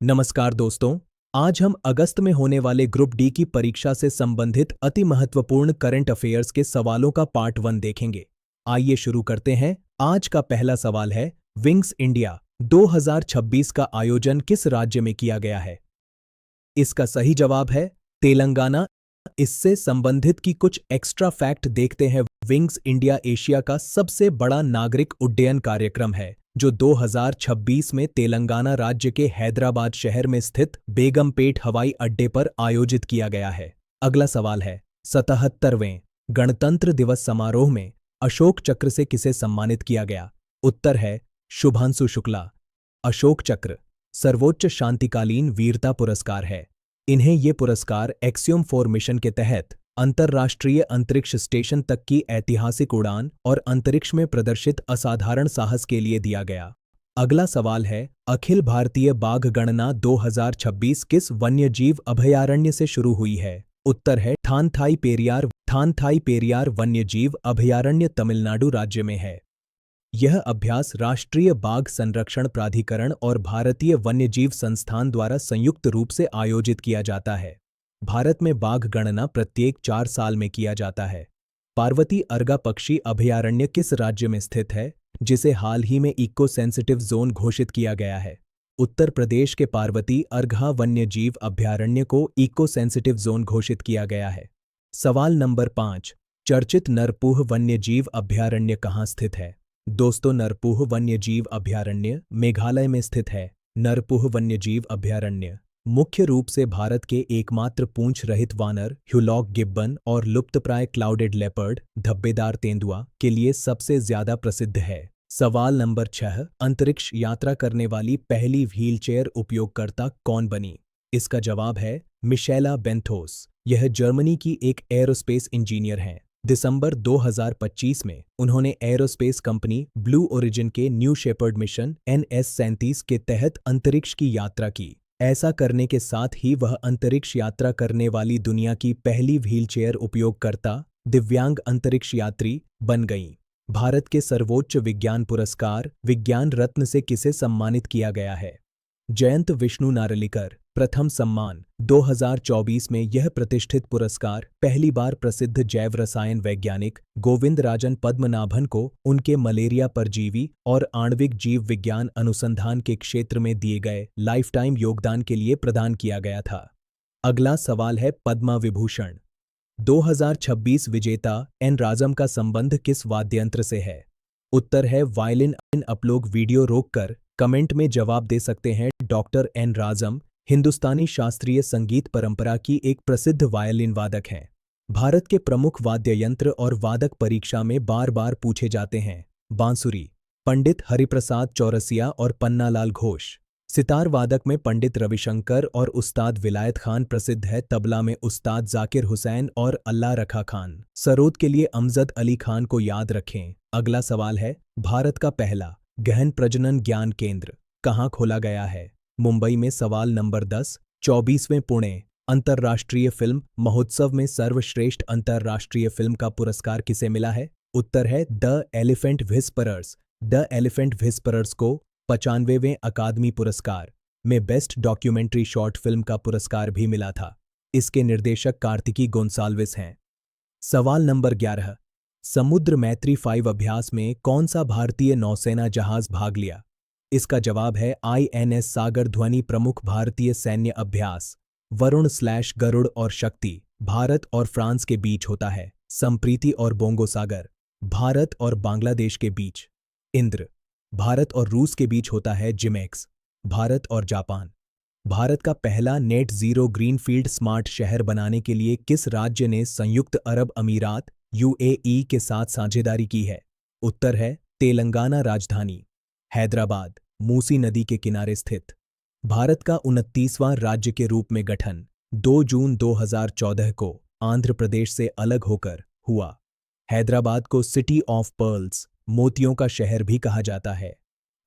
नमस्कार दोस्तों। आज हम अगस्त में होने वाले ग्रुप डी की परीक्षा से संबंधित अति महत्वपूर्ण करंट अफेयर्स के सवालों का पार्ट 1 देखेंगे। आइए शुरू करते हैं। आज का पहला सवाल है, विंग्स इंडिया 2026 का आयोजन किस राज्य में किया गया है? इसका सही जवाब है तेलंगाना। इससे संबंधित की कुछ एक्स्ट्रा फैक्ट देखते हैं। विंग्स इंडिया एशिया का सबसे बड़ा नागरिक उड्डयन कार्यक्रम है, जो 2026 में तेलंगाना राज्य के हैदराबाद शहर में स्थित बेगमपेट हवाई अड्डे पर आयोजित किया गया है। अगला सवाल है, 77वें गणतंत्र दिवस समारोह में अशोक चक्र से किसे सम्मानित किया गया? उत्तर है शुभांशु शुक्ला। अशोक चक्र सर्वोच्च शांतिकालीन वीरता पुरस्कार है। इन्हें ये पुरस्कार एक्सियोम 4 मिशन के तहत अंतर्राष्ट्रीय अंतरिक्ष स्टेशन तक की ऐतिहासिक उड़ान और अंतरिक्ष में प्रदर्शित असाधारण साहस के लिए दिया गया। अगला सवाल है, अखिल भारतीय बाघ गणना 2026 किस वन्यजीव अभयारण्य से शुरू हुई है? उत्तर है थानथाई पेरियार वन्यजीव अभयारण्य तमिलनाडु राज्य में है। यह अभ्यास राष्ट्रीय बाघ संरक्षण प्राधिकरण और भारतीय वन्यजीव संस्थान द्वारा संयुक्त रूप से आयोजित किया जाता है। भारत में बाघ गणना प्रत्येक 4 साल में किया जाता है। पार्वती अर्गा पक्षी अभयारण्य किस राज्य में स्थित है, जिसे हाल ही में इको सेंसिटिव जोन घोषित किया गया है? उत्तर प्रदेश के पार्वती अर्घा वन्यजीव अभयारण्य को इको सेंसिटिव जोन घोषित किया गया है। सवाल नंबर 5, चर्चित नरपूह वन्यजीव अभयारण्य कहाँ स्थित है? दोस्तों, नरपूह वन्यजीव अभयारण्य मेघालय में स्थित है। नरपूह वन्यजीव अभयारण्य मुख्य रूप से भारत के एकमात्र पूंछ रहित वानर ह्यूलॉक गिब्बन और लुप्तप्राय क्लाउडेड लेपर्ड धब्बेदार तेंदुआ के लिए सबसे ज्यादा प्रसिद्ध है। सवाल नंबर 6, अंतरिक्ष यात्रा करने वाली पहली व्हीलचेयर उपयोगकर्ता कौन बनी? इसका जवाब है मिशेला बेंथोस। यह जर्मनी की एक एरोस्पेस इंजीनियर हैं। दिसंबर 2025 में उन्होंने एरोस्पेस कंपनी ब्लू ओरिजिन के न्यू शेपर्ड मिशन NS-37 के तहत अंतरिक्ष की यात्रा की। ऐसा करने के साथ ही वह अंतरिक्ष यात्रा करने वाली दुनिया की पहली व्हीलचेयर उपयोगकर्ता दिव्यांग अंतरिक्ष यात्री बन गईं। भारत के सर्वोच्च विज्ञान पुरस्कार विज्ञान रत्न से किसे सम्मानित किया गया है? जयंत विष्णु नारलिकर। प्रथम सम्मान 2024 में यह प्रतिष्ठित पुरस्कार पहली बार प्रसिद्ध जैव रसायन वैज्ञानिक गोविंदराजन पद्मनाभन को उनके मलेरिया परजीवी और आणविक जीव विज्ञान अनुसंधान के क्षेत्र में दिए गए लाइफटाइम योगदान के लिए प्रदान किया गया था। अगला सवाल है, पद्मा विभूषण 2026 विजेता एन राजम का संबंध किस वाद्ययंत्र से है? उत्तर है वायलिन। आप लोग वीडियो रोककर कमेंट में जवाब दे सकते हैं। डॉक्टर एन राजम हिंदुस्तानी शास्त्रीय संगीत परंपरा की एक प्रसिद्ध वायलिन वादक हैं। भारत के प्रमुख वाद्य यंत्र और वादक परीक्षा में बार बार पूछे जाते हैं। बांसुरी पंडित हरिप्रसाद चौरसिया और पन्नालाल घोष। सितार वादक में पंडित रविशंकर और उस्ताद विलायत खान प्रसिद्ध है। तबला में उस्ताद जाकिर हुसैन और अल्लाह रखा खान। सरोद के लिए अमजद अली खान को याद रखें। अगला सवाल है, भारत का पहला गहन प्रजनन ज्ञान केंद्र कहाँ खोला गया है? मुंबई में। सवाल नंबर 10, 24वें पुणे अंतर्राष्ट्रीय फिल्म महोत्सव में सर्वश्रेष्ठ अंतर्राष्ट्रीय फिल्म का पुरस्कार किसे मिला है? उत्तर है the elephant whisperers. The elephant whisperers को 95वें अकादमी पुरस्कार में बेस्ट डॉक्यूमेंट्री शॉर्ट फिल्म का पुरस्कार भी मिला था। इसके निर्देशक कार्तिकी गोंसाल्विस हैं। सवाल नंबर 11, समुद्र मैत्री 5 अभ्यास में कौन सा भारतीय नौसेना जहाज भाग लिया? इसका जवाब है INS सागर ध्वनि। प्रमुख भारतीय सैन्य अभ्यास वरुण/गरुड़ और शक्ति भारत और फ्रांस के बीच होता है। संप्रीति और बोंगो सागर भारत और बांग्लादेश के बीच। इंद्र भारत और रूस के बीच होता है। जिमेक्स भारत और जापान। भारत का पहला नेट जीरो ग्रीनफील्ड स्मार्ट शहर बनाने के लिए किस राज्य ने संयुक्त अरब अमीरात UAE के साथ साझेदारी की है? उत्तर है तेलंगाना। राजधानी हैदराबाद मूसी नदी के किनारे स्थित। भारत का 29वां राज्य के रूप में गठन 2 जून 2014 को आंध्र प्रदेश से अलग होकर हुआ। हैदराबाद को सिटी ऑफ पर्ल्स मोतियों का शहर भी कहा जाता है।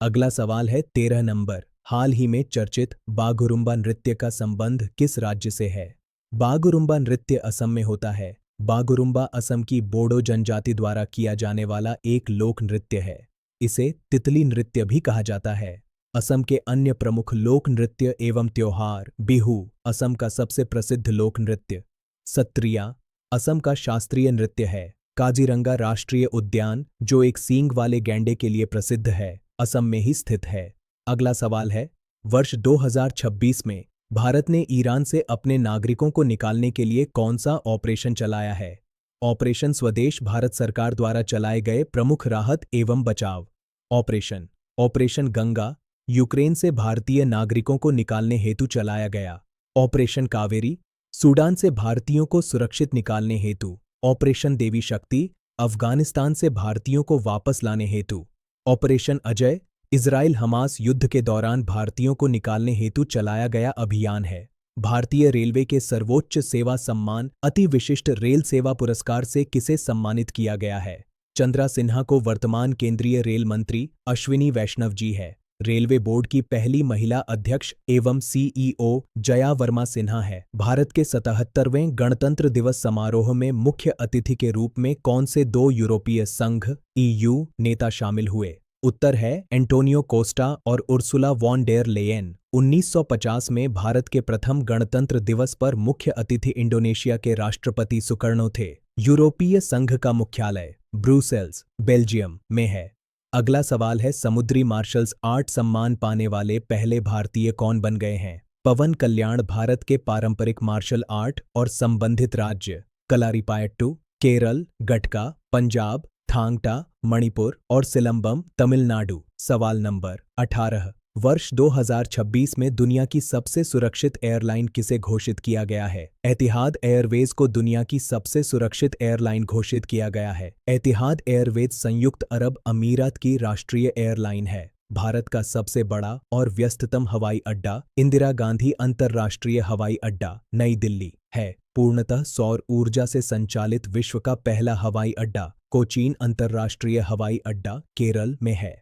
अगला सवाल है 13 नंबर, हाल ही में चर्चित बागुरुम्बा नृत्य का संबंध किस राज्य से है? बागुरुम्बा नृत्य असम में होता है। बागुरुम्बा असम की बोडो जनजाति द्वारा किया जाने वाला एक लोक नृत्य है। इसे तितली नृत्य भी कहा जाता है। असम के अन्य प्रमुख लोक नृत्य एवं त्योहार। बिहू असम का सबसे प्रसिद्ध लोक नृत्य। सत्रिया असम का शास्त्रीय नृत्य है। काजीरंगा राष्ट्रीय उद्यान, जो एक सींग वाले गैंडे के लिए प्रसिद्ध है, असम में ही स्थित है। अगला सवाल है, वर्ष 2026 में भारत ने ईरान से अपने नागरिकों को निकालने के लिए कौन सा ऑपरेशन चलाया है? ऑपरेशन स्वदेश भारत सरकार द्वारा चलाए गए प्रमुख राहत एवं बचाव ऑपरेशन। ऑपरेशन गंगा यूक्रेन से भारतीय नागरिकों को निकालने हेतु चलाया गया। ऑपरेशन कावेरी सूडान से भारतीयों को सुरक्षित निकालने हेतु। ऑपरेशन देवी शक्ति अफगानिस्तान से भारतीयों को वापस लाने हेतु। ऑपरेशन अजय इजराइल हमास युद्ध के दौरान भारतीयों को निकालने हेतु चलाया गया अभियान है। भारतीय रेलवे के सर्वोच्च सेवा सम्मान अति विशिष्ट रेल सेवा पुरस्कार से किसे सम्मानित किया गया है? चंद्रा सिन्हा को वर्तमान केंद्रीय रेल मंत्री अश्विनी वैष्णव जी है। रेलवे बोर्ड की पहली महिला अध्यक्ष एवं सीईओ जया वर्मा सिन्हा है। भारत के 77वें गणतंत्र दिवस समारोह में मुख्य अतिथि के रूप में कौन से 2 यूरोपीय संघ EU नेता शामिल हुए? उत्तर है एंटोनियो कोस्टा और उर्सुला वॉन डेर लेयेन। 1950 में भारत के प्रथम गणतंत्र दिवस पर मुख्य अतिथि इंडोनेशिया के राष्ट्रपति सुकर्णो थे। यूरोपीय संघ का मुख्यालय ब्रुसेल्स, बेल्जियम में है। अगला सवाल है, समुद्री मार्शल्स आर्ट सम्मान पाने वाले पहले भारतीय कौन बन गए हैं? पवन कल्याण भारत के पारंपरिक मार्शल आर्ट और संबंधित राज्य कलारीपायट्टू, केरल, गटका, पंजाब, थांगटा, मणिपुर और सिलंबम, तमिलनाडु। सवाल नंबर 18, वर्ष 2026 में दुनिया की सबसे सुरक्षित एयरलाइन किसे घोषित किया गया है? एतिहाद एयरवेज को दुनिया की सबसे सुरक्षित एयरलाइन घोषित किया गया है। एतिहाद एयरवेज संयुक्त अरब अमीरात की राष्ट्रीय एयरलाइन है। भारत का सबसे बड़ा और व्यस्ततम हवाई अड्डा इंदिरा गांधी अंतर्राष्ट्रीय हवाई अड्डा, नई दिल्ली है। पूर्णतः सौर ऊर्जा से संचालित विश्व का पहला हवाई अड्डा कोचीन अंतर्राष्ट्रीय हवाई अड्डा, केरल में है।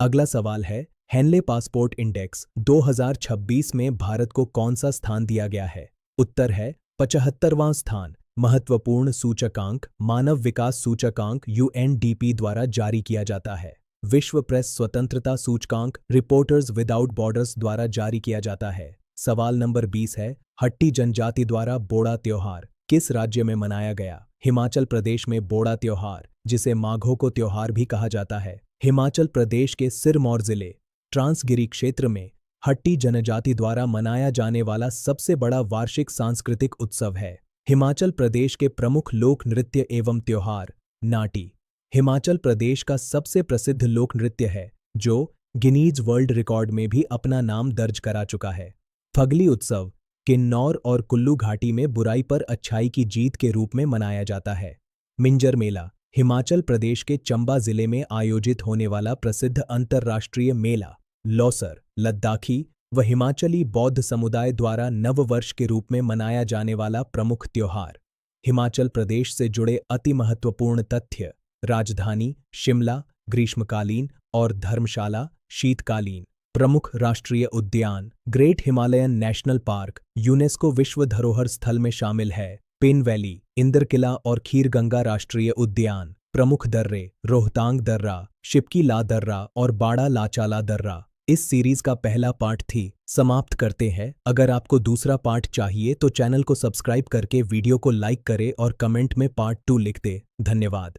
अगला सवाल है, हेनले पासपोर्ट इंडेक्स 2026 में भारत को कौन सा स्थान दिया गया है? उत्तर है 75वां स्थान। महत्वपूर्ण सूचकांक मानव विकास सूचकांक UNDP द्वारा जारी किया जाता है। विश्व प्रेस स्वतंत्रता सूचकांक रिपोर्टर्स विदाउट बॉर्डर्स द्वारा जारी किया जाता है। सवाल नंबर 20 है, हट्टी जनजाति द्वारा बोड़ा त्योहार किस राज्य में मनाया गया? हिमाचल प्रदेश में बोड़ा त्योहार, जिसे माघो को त्योहार भी कहा जाता है, हिमाचल प्रदेश के सिरमौर जिले ट्रांसगिरी क्षेत्र में हट्टी जनजाति द्वारा मनाया जाने वाला सबसे बड़ा वार्षिक सांस्कृतिक उत्सव है। हिमाचल प्रदेश के प्रमुख लोक नृत्य एवं त्योहार नाटी हिमाचल प्रदेश का सबसे प्रसिद्ध लोक नृत्य है, जो गिनीज वर्ल्ड रिकॉर्ड में भी अपना नाम दर्ज करा चुका है। फगली उत्सव किन्नौर और कुल्लू घाटी में बुराई पर अच्छाई की जीत के रूप में मनाया जाता है। मिंजर मेला हिमाचल प्रदेश के चंबा जिले में आयोजित होने वाला प्रसिद्ध अंतर्राष्ट्रीय मेला लौसर, लद्दाखी व हिमाचली बौद्ध समुदाय द्वारा नववर्ष के रूप में मनाया जाने वाला प्रमुख त्योहार। हिमाचल प्रदेश से जुड़े अति महत्वपूर्ण तथ्य: राजधानी शिमला ग्रीष्मकालीन और धर्मशाला शीतकालीन। प्रमुख राष्ट्रीय उद्यान great Himalayan national park UNESCO विश्व धरोहर स्थल में शामिल है। पिन वैली, इंद्रकिला और खीरगंगा राष्ट्रीय उद्यान। प्रमुख दर्रे रोहतांग दर्रा, शिपकी ला दर्रा और बाड़ा लाचाला दर्रा। इस सीरीज का पहला पार्ट थी समाप्त करते हैं। अगर आपको दूसरा पार्ट चाहिए तो चैनल को सब्सक्राइब करके वीडियो को लाइक करें और कमेंट में पार्ट 2 लिख दें। धन्यवाद।